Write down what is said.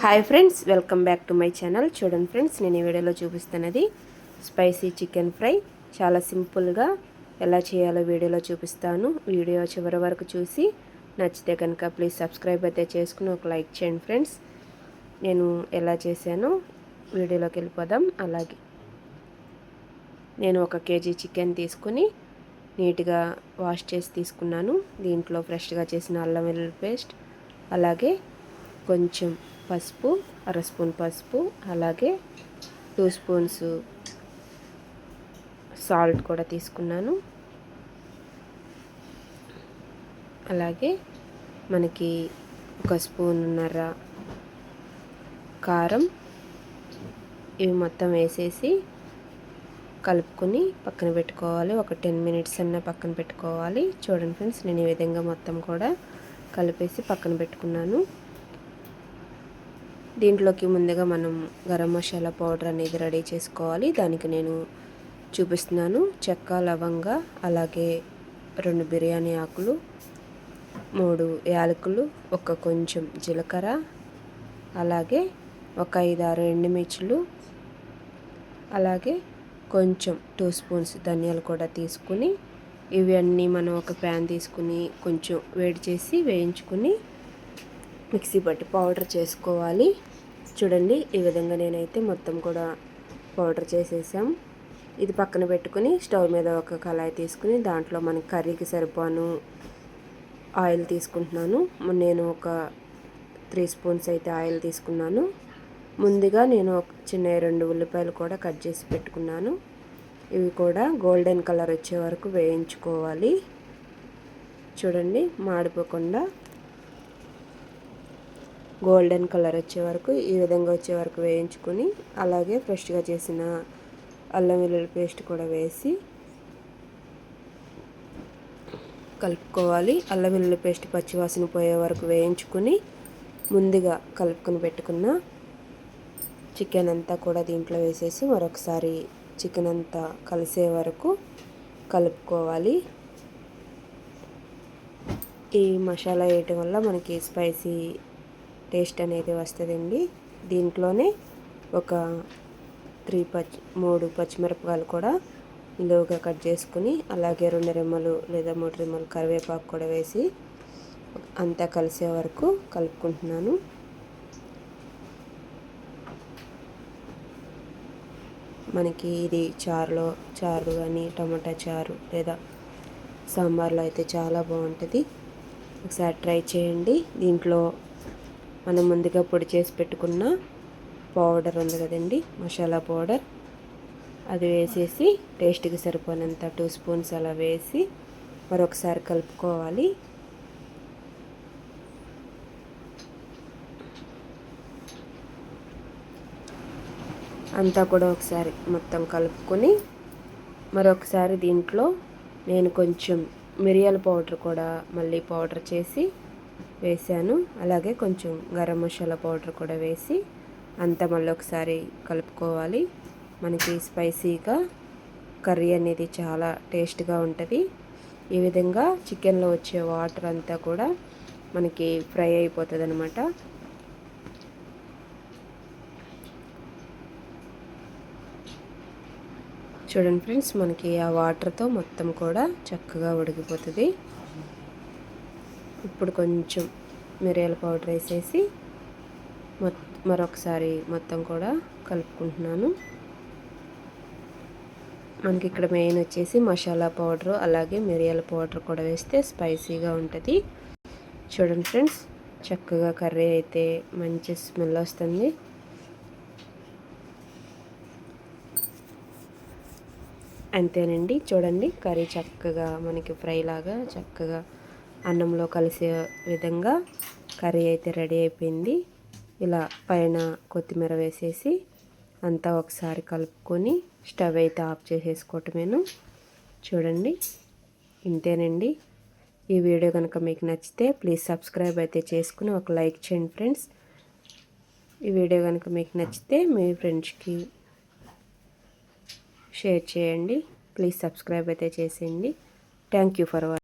Hi friends, welcome back to my channel. చూడండి friends, నేను ఈ వీడియోలో చూపిస్తున్నది స్పైసీ చికెన్ ఫ్రై. చాలా సింపుల్గా ఎలా చేయాలో వీడియోలో చూపిస్తాను. వీడియో చివరి వరకు చూసి నచ్చితే కనుక ప్లీజ్ సబ్స్క్రైబ్ అయితే చేసుకుని ఒక లైక్ చేయండి ఫ్రెండ్స్. నేను ఎలా చేశానో వీడియోలోకి వెళ్ళిపోదాం. అలాగే నేను 1 కేజీ చికెన్ తీసుకుని నీట్గా వాష్ చేసి తీసుకున్నాను. దీంట్లో ఫ్రెష్గా చేసిన అల్లం వెల్లుల్లి పేస్ట్, అలాగే కొంచెం పసుపు, 1/2 స్పూన్ పసుపు, అలాగే 2 స్పూన్స్ సాల్ట్ కూడా తీసుకున్నాను. అలాగే మనకి 1 స్పూన్నర కారం, ఇవి మొత్తం వేసేసి కలుపుకొని పక్కన పెట్టుకోవాలి. ఒక 10 మినిట్స్ అన్న పక్కన పెట్టుకోవాలి. చూడండి ఫ్రెండ్స్, నేను ఈ విధంగా మొత్తం కూడా కలిపేసి పక్కన పెట్టుకున్నాను. దీంట్లోకి ముందుగా మనం గరం మసాలా పౌడర్ అనేది రెడీ చేసుకోవాలి. దానికి నేను చూపిస్తున్నాను. చెక్క, లవంగ, అలాగే 2 బిర్యానీ ఆకులు, 3 యాలకులు, కొంచెం జీలకర్ర, అలాగే 5-6 ఎండుమిర్చులు, అలాగే కొంచెం 2 స్పూన్స్ ధనియాలు కూడా తీసుకుని ఇవన్నీ మనం ఒక ప్యాన్ తీసుకుని కొంచెం వేడి చేసి వేయించుకుని మిక్సీ పట్టి పౌడర్ చేసుకోవాలి. చూడండి, ఈ విధంగా నేనైతే మొత్తం కూడా పౌడర్ చేసేసాం. ఇది పక్కన పెట్టుకుని స్టవ్ మీద ఒక కళాయి తీసుకుని దాంట్లో మనకి కర్రీకి సరిపోను ఆయిల్ తీసుకుంటున్నాను. నేను ఒక 3 స్పూన్స్ అయితే ఆయిల్ తీసుకున్నాను. ముందుగా నేను చిన్న 2 ఉల్లిపాయలు కూడా కట్ చేసి పెట్టుకున్నాను. ఇవి కూడా గోల్డెన్ కలర్ వచ్చే వరకు వేయించుకోవాలి. చూడండి, మాడిపోకుండా గోల్డెన్ కలర్ వచ్చే వరకు, ఈ విధంగా వచ్చే వరకు వేయించుకొని, అలాగే ఫ్రెష్గా చేసిన అల్లం వెల్లుల్లి పేస్ట్ కూడా వేసి కలుపుకోవాలి. అల్లం వెల్లుల్లి పేస్ట్ పచ్చివాసన పోయే వరకు వేయించుకొని ముందుగా కలుపుకొని పెట్టుకున్న చికెన్ అంతా కూడా దీంట్లో వేసేసి మరొకసారి చికెన్ అంతా కలిసే వరకు కలుపుకోవాలి. ఈ మసాలా వేయటం వల్ల మనకి స్పైసీ టేస్ట్ అనేది వస్తుందండి. దీంట్లోనే ఒక 3 పచ్చిమిరపకాయలు కూడా నిలువుగా కట్ చేసుకుని, అలాగే 2 రెమ్మలు లేదా 3 రెమ్మలు కరివేపాకు కూడా వేసి అంతా కలిసే వరకు కలుపుకుంటున్నాను. మనకి ఇది చారు కానీ, టమాటా చారు లేదా సాంబార్లో అయితే చాలా బాగుంటుంది. ఒకసారి ట్రై చేయండి. దీంట్లో మనం ముందుగా పొడి చేసి పెట్టుకున్న పౌడర్ ఉంది కదండి, మసాలా పౌడర్, అది వేసేసి టేస్ట్కి సరిపోయినంత 2 స్పూన్స్ అలా వేసి మరొకసారి కలుపుకోవాలి. అంతా కూడా ఒకసారి మొత్తం కలుపుకొని మరొకసారి దీంట్లో నేను కొంచెం మిరియాల పౌడర్ కూడా మళ్ళీ పౌడర్ చేసి వేసాను. అలాగే కొంచెం గరం మసాలా పౌడర్ కూడా వేసి అంతా మళ్ళీ ఒకసారి కలుపుకోవాలి. మనకి స్పైసీగా కర్రీ అనేది చాలా టేస్ట్గా ఉంటుంది. ఈ విధంగా చికెన్లో వచ్చే వాటర్ అంతా కూడా మనకి ఫ్రై అయిపోతుంది అన్నమాట. చూడండి ఫ్రెండ్స్, మనకి ఆ వాటర్తో మొత్తం కూడా చక్కగా ఉడికిపోతుంది. ఇప్పుడు కొంచెం మిరియాల పౌడర్ వేసేసి మరొకసారి మొత్తం కూడా కలుపుకుంటున్నాను. మనకి ఇక్కడ మెయిన్ వచ్చేసి మసాలా పౌడరు, అలాగే మిరియాల పౌడర్ కూడా వేస్తే స్పైసీగా ఉంటుంది. చూడండి ఫ్రెండ్స్, చక్కగా కర్రీ అయితే మంచి స్మెల్ వస్తుంది. అంతేనండి. చూడండి, కర్రీ చక్కగా మనకి ఫ్రై లాగా చక్కగా అన్నంలో కలిసే విధంగా కర్రీ అయితే రెడీ అయిపోయింది. ఇలా పైన కొత్తిమీర వేసేసి అంతా ఒకసారి కలుపుకొని స్టవ్ అయితే ఆఫ్ చేసేసుకోవటమేను. చూడండి, ఇంతేనండి. ఈ వీడియో కనుక మీకు నచ్చితే ప్లీజ్ సబ్స్క్రైబ్ అయితే చేసుకుని ఒక లైక్ చేయండి ఫ్రెండ్స్. ఈ వీడియో కనుక మీకు నచ్చితే మీ ఫ్రెండ్స్కి షేర్ చేయండి. ప్లీజ్ సబ్స్క్రైబ్ అయితే చేసేయండి. Thank you for watching.